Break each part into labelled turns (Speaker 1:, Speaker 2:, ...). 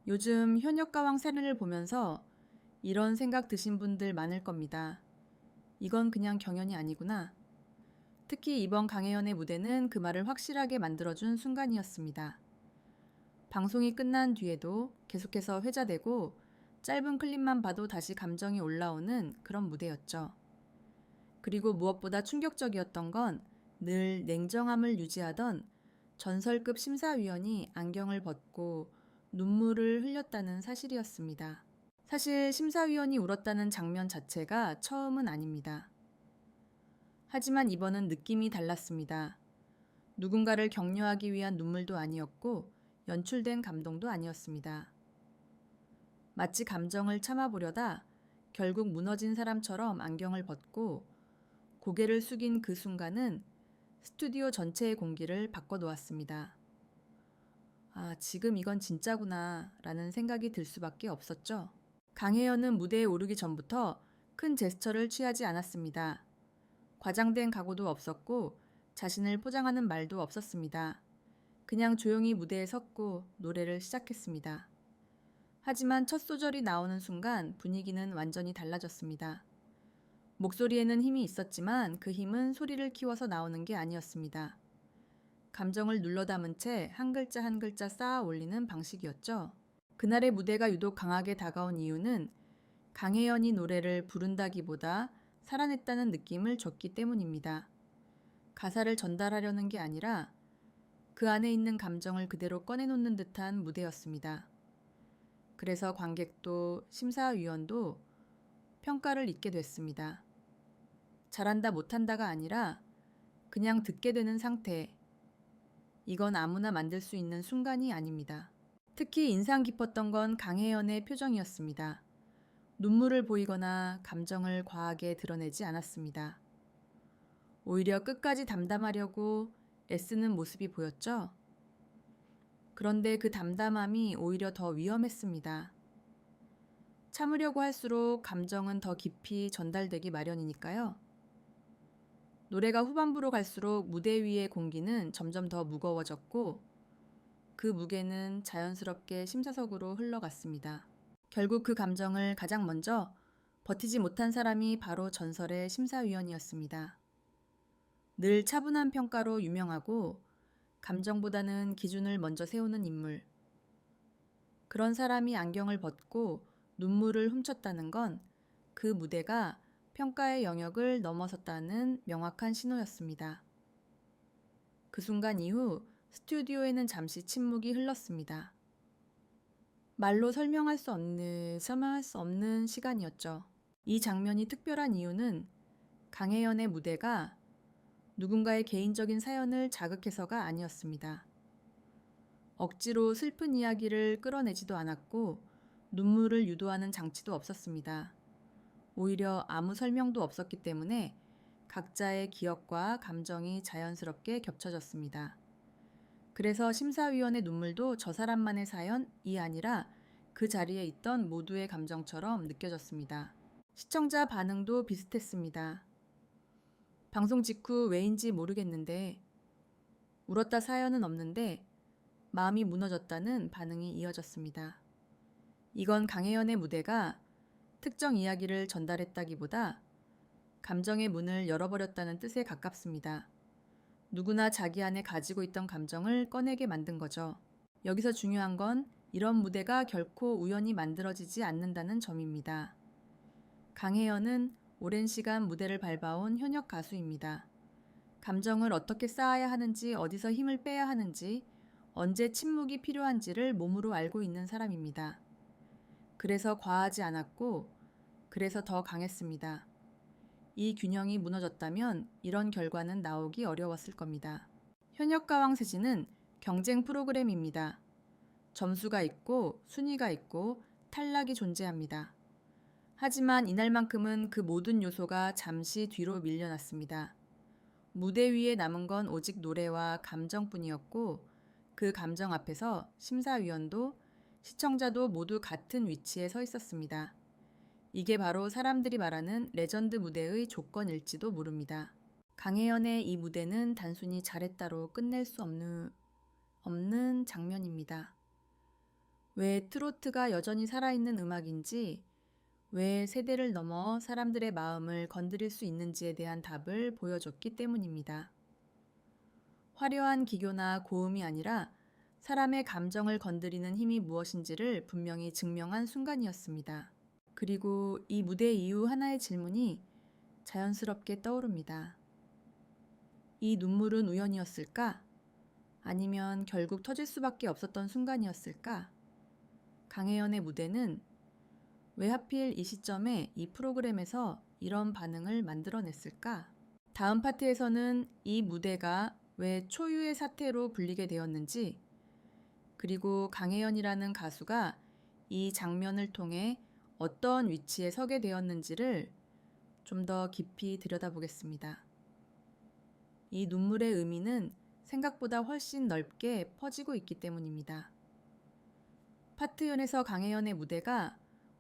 Speaker 1: 요즘 현역가왕 사례를 보면서 이런 생각 드신 분들 많을 겁니다. 이건 그냥 경연이 아니구나. 특히 이번 강혜연의 무대는 그 말을 확실하게 만들어준 순간이었습니다. 방송이 끝난 뒤에도 계속해서 회자되고 짧은 클립만 봐도 다시 감정이 올라오는 그런 무대였죠. 그리고 무엇보다 충격적이었던 건 늘 냉정함을 유지하던 전설급 심사위원이 안경을 벗고 눈물을 흘렸다는 사실이었습니다. 사실 심사위원이 울었다는 장면 자체가 처음은 아닙니다. 하지만 이번은 느낌이 달랐습니다. 누군가를 격려하기 위한 눈물도 아니었고 연출된 감동도 아니었습니다. 마치 감정을 참아보려다 결국 무너진 사람처럼 안경을 벗고 고개를 숙인 그 순간은 스튜디오 전체의 공기를 바꿔놓았습니다. 아, 지금 이건 진짜구나 라는 생각이 들 수밖에 없었죠. 강혜연은 무대에 오르기 전부터 큰 제스처를 취하지 않았습니다. 과장된 각오도 없었고 자신을 포장하는 말도 없었습니다. 그냥 조용히 무대에 섰고 노래를 시작했습니다. 하지만 첫 소절이 나오는 순간 분위기는 완전히 달라졌습니다. 목소리에는 힘이 있었지만 그 힘은 소리를 키워서 나오는 게 아니었습니다. 감정을 눌러 담은 채 한 글자 한 글자 쌓아 올리는 방식이었죠. 그날의 무대가 유독 강하게 다가온 이유는 강혜연이 노래를 부른다기보다 살아냈다는 느낌을 줬기 때문입니다. 가사를 전달하려는 게 아니라 그 안에 있는 감정을 그대로 꺼내놓는 듯한 무대였습니다. 그래서 관객도 심사위원도 평가를 잊게 됐습니다. 잘한다 못한다가 아니라 그냥 듣게 되는 상태. 이건 아무나 만들 수 있는 순간이 아닙니다. 특히 인상 깊었던 건 강혜연의 표정이었습니다. 눈물을 보이거나 감정을 과하게 드러내지 않았습니다. 오히려 끝까지 담담하려고 애쓰는 모습이 보였죠. 그런데 그 담담함이 오히려 더 위험했습니다. 참으려고 할수록 감정은 더 깊이 전달되기 마련이니까요. 노래가 후반부로 갈수록 무대 위의 공기는 점점 더 무거워졌고 그 무게는 자연스럽게 심사석으로 흘러갔습니다. 결국 그 감정을 가장 먼저 버티지 못한 사람이 바로 전설의 심사위원이었습니다. 늘 차분한 평가로 유명하고 감정보다는 기준을 먼저 세우는 인물. 그런 사람이 안경을 벗고 눈물을 훔쳤다는 건 그 무대가 평가의 영역을 넘어섰다는 명확한 신호였습니다. 그 순간 이후 스튜디오에는 잠시 침묵이 흘렀습니다. 말로 설명할 수 없는 시간이었죠. 이 장면이 특별한 이유는 강혜연의 무대가 누군가의 개인적인 사연을 자극해서가 아니었습니다. 억지로 슬픈 이야기를 끌어내지도 않았고 눈물을 유도하는 장치도 없었습니다. 오히려 아무 설명도 없었기 때문에 각자의 기억과 감정이 자연스럽게 겹쳐졌습니다. 그래서 심사위원의 눈물도 저 사람만의 사연이 아니라 그 자리에 있던 모두의 감정처럼 느껴졌습니다. 시청자 반응도 비슷했습니다. 방송 직후 왜인지 모르겠는데 울었다 사연은 없는데 마음이 무너졌다는 반응이 이어졌습니다. 이건 강혜연의 무대가 특정 이야기를 전달했다기보다 감정의 문을 열어버렸다는 뜻에 가깝습니다. 누구나 자기 안에 가지고 있던 감정을 꺼내게 만든 거죠. 여기서 중요한 건 이런 무대가 결코 우연히 만들어지지 않는다는 점입니다. 강혜연은 오랜 시간 무대를 밟아온 현역 가수입니다. 감정을 어떻게 쌓아야 하는지, 어디서 힘을 빼야 하는지, 언제 침묵이 필요한지를 몸으로 알고 있는 사람입니다. 그래서 과하지 않았고, 그래서 더 강했습니다. 이 균형이 무너졌다면 이런 결과는 나오기 어려웠을 겁니다. 현역가왕세지는 경쟁 프로그램입니다. 점수가 있고 순위가 있고 탈락이 존재합니다. 하지만 이날만큼은 그 모든 요소가 잠시 뒤로 밀려났습니다. 무대 위에 남은 건 오직 노래와 감정뿐이었고 그 감정 앞에서 심사위원도 시청자도 모두 같은 위치에 서 있었습니다. 이게 바로 사람들이 말하는 레전드 무대의 조건일지도 모릅니다. 강혜연의 이 무대는 단순히 잘했다로 끝낼 수 없는 장면입니다. 왜 트로트가 여전히 살아있는 음악인지, 왜 세대를 넘어 사람들의 마음을 건드릴 수 있는지에 대한 답을 보여줬기 때문입니다. 화려한 기교나 고음이 아니라 사람의 감정을 건드리는 힘이 무엇인지를 분명히 증명한 순간이었습니다. 그리고 이 무대 이후 하나의 질문이 자연스럽게 떠오릅니다. 이 눈물은 우연이었을까? 아니면 결국 터질 수밖에 없었던 순간이었을까? 강혜연의 무대는 왜 하필 이 시점에 이 프로그램에서 이런 반응을 만들어냈을까? 다음 파트에서는 이 무대가 왜 초유의 사태로 불리게 되었는지, 그리고 강혜연이라는 가수가 이 장면을 통해 어떤 위치에 서게 되었는지를 좀 더 깊이 들여다보겠습니다. 이 눈물의 의미는 생각보다 훨씬 넓게 퍼지고 있기 때문입니다. 파트 1에서 강혜연의 무대가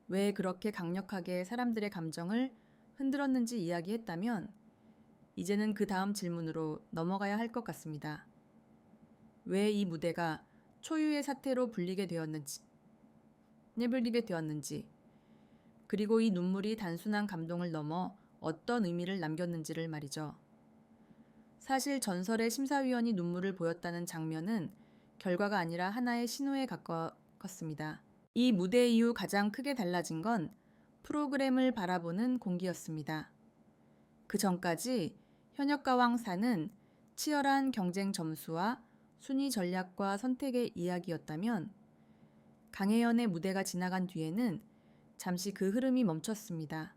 Speaker 1: 왜 그렇게 강력하게 사람들의 감정을 흔들었는지 이야기했다면 이제는 그 다음 질문으로 넘어가야 할 것 같습니다. 왜 이 무대가 초유의 사태로 불리게 되었는지, 그리고 이 눈물이 단순한 감동을 넘어 어떤 의미를 남겼는지를 말이죠. 사실 전설의 심사위원이 눈물을 보였다는 장면은 결과가 아니라 하나의 신호에 가까웠습니다. 이 무대 이후 가장 크게 달라진 건 프로그램을 바라보는 공기였습니다. 그 전까지 현역가왕사는 치열한 경쟁 점수와 순위 전략과 선택의 이야기였다면 강혜연의 무대가 지나간 뒤에는 잠시 그 흐름이 멈췄습니다.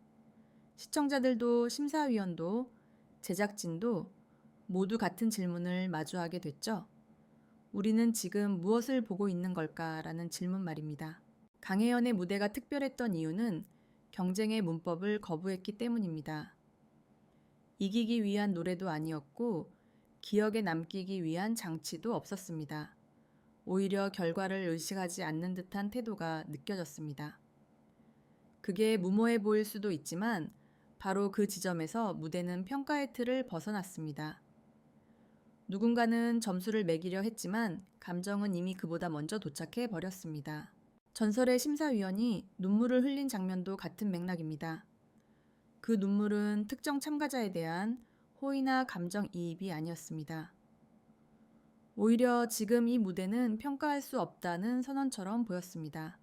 Speaker 1: 시청자들도 심사위원도 제작진도 모두 같은 질문을 마주하게 됐죠. 우리는 지금 무엇을 보고 있는 걸까라는 질문 말입니다. 강혜연의 무대가 특별했던 이유는 경쟁의 문법을 거부했기 때문입니다. 이기기 위한 노래도 아니었고 기억에 남기기 위한 장치도 없었습니다. 오히려 결과를 의식하지 않는 듯한 태도가 느껴졌습니다. 그게 무모해 보일 수도 있지만 바로 그 지점에서 무대는 평가의 틀을 벗어났습니다. 누군가는 점수를 매기려 했지만 감정은 이미 그보다 먼저 도착해 버렸습니다. 전설의 심사위원이 눈물을 흘린 장면도 같은 맥락입니다. 그 눈물은 특정 참가자에 대한 호의나 감정이입이 아니었습니다. 오히려 지금 이 무대는 평가할 수 없다는 선언처럼 보였습니다.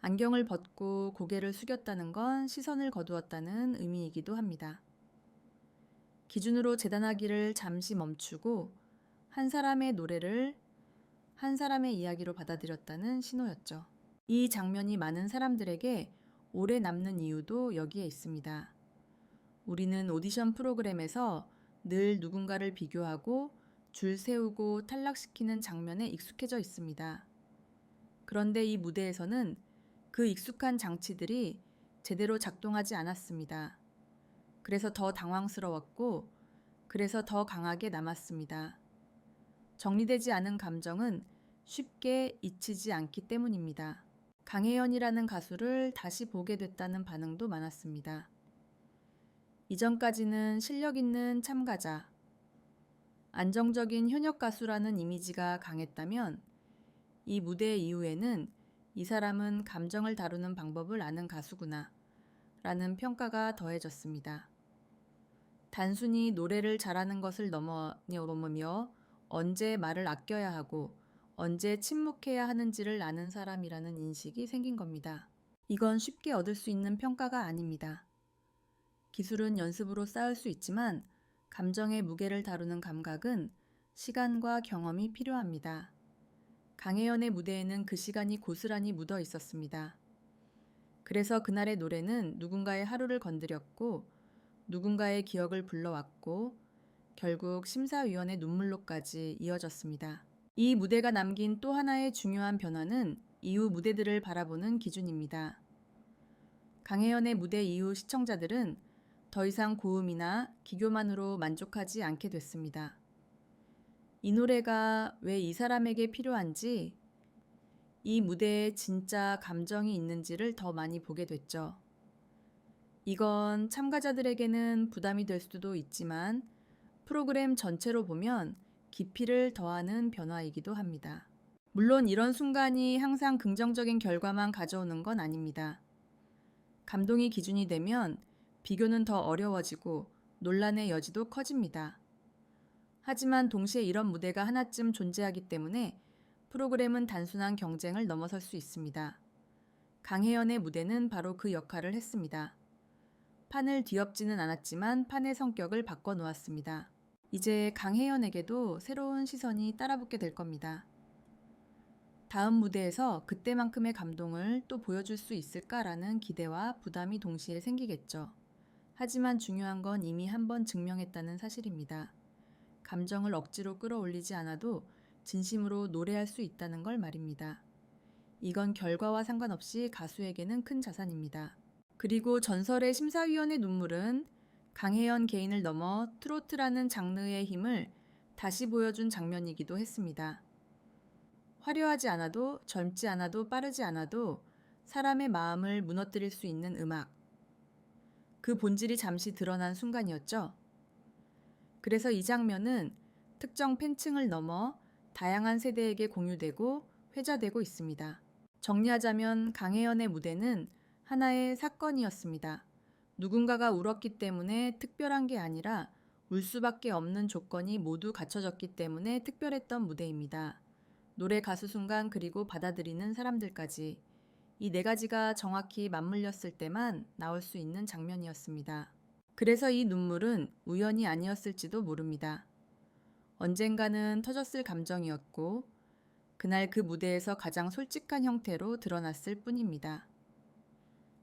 Speaker 1: 안경을 벗고 고개를 숙였다는 건 시선을 거두었다는 의미이기도 합니다. 기준으로 재단하기를 잠시 멈추고 한 사람의 노래를 한 사람의 이야기로 받아들였다는 신호였죠. 이 장면이 많은 사람들에게 오래 남는 이유도 여기에 있습니다. 우리는 오디션 프로그램에서 늘 누군가를 비교하고 줄 세우고 탈락시키는 장면에 익숙해져 있습니다. 그런데 이 무대에서는 그 익숙한 장치들이 제대로 작동하지 않았습니다. 그래서 더 당황스러웠고, 그래서 더 강하게 남았습니다. 정리되지 않은 감정은 쉽게 잊히지 않기 때문입니다. 강혜연이라는 가수를 다시 보게 됐다는 반응도 많았습니다. 이전까지는 실력 있는 참가자, 안정적인 현역 가수라는 이미지가 강했다면 이 무대 이후에는 이 사람은 감정을 다루는 방법을 아는 가수구나 라는 평가가 더해졌습니다. 단순히 노래를 잘하는 것을 넘으며 언제 말을 아껴야 하고 언제 침묵해야 하는지를 아는 사람이라는 인식이 생긴 겁니다. 이건 쉽게 얻을 수 있는 평가가 아닙니다. 기술은 연습으로 쌓을 수 있지만 감정의 무게를 다루는 감각은 시간과 경험이 필요합니다. 강혜연의 무대에는 그 시간이 고스란히 묻어 있었습니다. 그래서 그날의 노래는 누군가의 하루를 건드렸고 누군가의 기억을 불러왔고 결국 심사위원의 눈물로까지 이어졌습니다. 이 무대가 남긴 또 하나의 중요한 변화는 이후 무대들을 바라보는 기준입니다. 강혜연의 무대 이후 시청자들은 더 이상 고음이나 기교만으로 만족하지 않게 됐습니다. 이 노래가 왜 이 사람에게 필요한지, 이 무대에 진짜 감정이 있는지를 더 많이 보게 됐죠. 이건 참가자들에게는 부담이 될 수도 있지만 프로그램 전체로 보면 깊이를 더하는 변화이기도 합니다. 물론 이런 순간이 항상 긍정적인 결과만 가져오는 건 아닙니다. 감동이 기준이 되면 비교는 더 어려워지고 논란의 여지도 커집니다. 하지만 동시에 이런 무대가 하나쯤 존재하기 때문에 프로그램은 단순한 경쟁을 넘어설 수 있습니다. 강혜연의 무대는 바로 그 역할을 했습니다. 판을 뒤엎지는 않았지만 판의 성격을 바꿔놓았습니다. 이제 강혜연에게도 새로운 시선이 따라붙게 될 겁니다. 다음 무대에서 그때만큼의 감동을 또 보여줄 수 있을까라는 기대와 부담이 동시에 생기겠죠. 하지만 중요한 건 이미 한번 증명했다는 사실입니다. 감정을 억지로 끌어올리지 않아도 진심으로 노래할 수 있다는 걸 말입니다. 이건 결과와 상관없이 가수에게는 큰 자산입니다. 그리고 전설의 심사위원의 눈물은 강혜연 개인을 넘어 트로트라는 장르의 힘을 다시 보여준 장면이기도 했습니다. 화려하지 않아도 젊지 않아도 빠르지 않아도 사람의 마음을 무너뜨릴 수 있는 음악. 그 본질이 잠시 드러난 순간이었죠. 그래서 이 장면은 특정 팬층을 넘어 다양한 세대에게 공유되고 회자되고 있습니다. 정리하자면 강혜연의 무대는 하나의 사건이었습니다. 누군가가 울었기 때문에 특별한 게 아니라 울 수밖에 없는 조건이 모두 갖춰졌기 때문에 특별했던 무대입니다. 노래, 가수, 순간, 그리고 받아들이는 사람들까지 이 네 가지가 정확히 맞물렸을 때만 나올 수 있는 장면이었습니다. 그래서 이 눈물은 우연이 아니었을지도 모릅니다. 언젠가는 터졌을 감정이었고 그날 그 무대에서 가장 솔직한 형태로 드러났을 뿐입니다.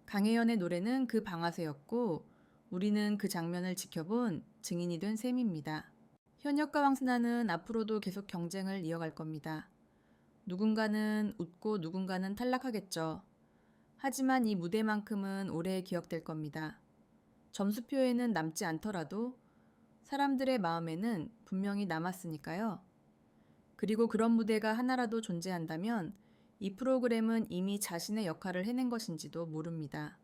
Speaker 1: 강혜연의 노래는 그 방아쇠였고 우리는 그 장면을 지켜본 증인이 된 셈입니다. 현역과 왕순아는 앞으로도 계속 경쟁을 이어갈 겁니다. 누군가는 웃고 누군가는 탈락하겠죠. 하지만 이 무대만큼은 오래 기억될 겁니다. 점수표에는 남지 않더라도 사람들의 마음에는 분명히 남았으니까요. 그리고 그런 무대가 하나라도 존재한다면 이 프로그램은 이미 자신의 역할을 해낸 것인지도 모릅니다.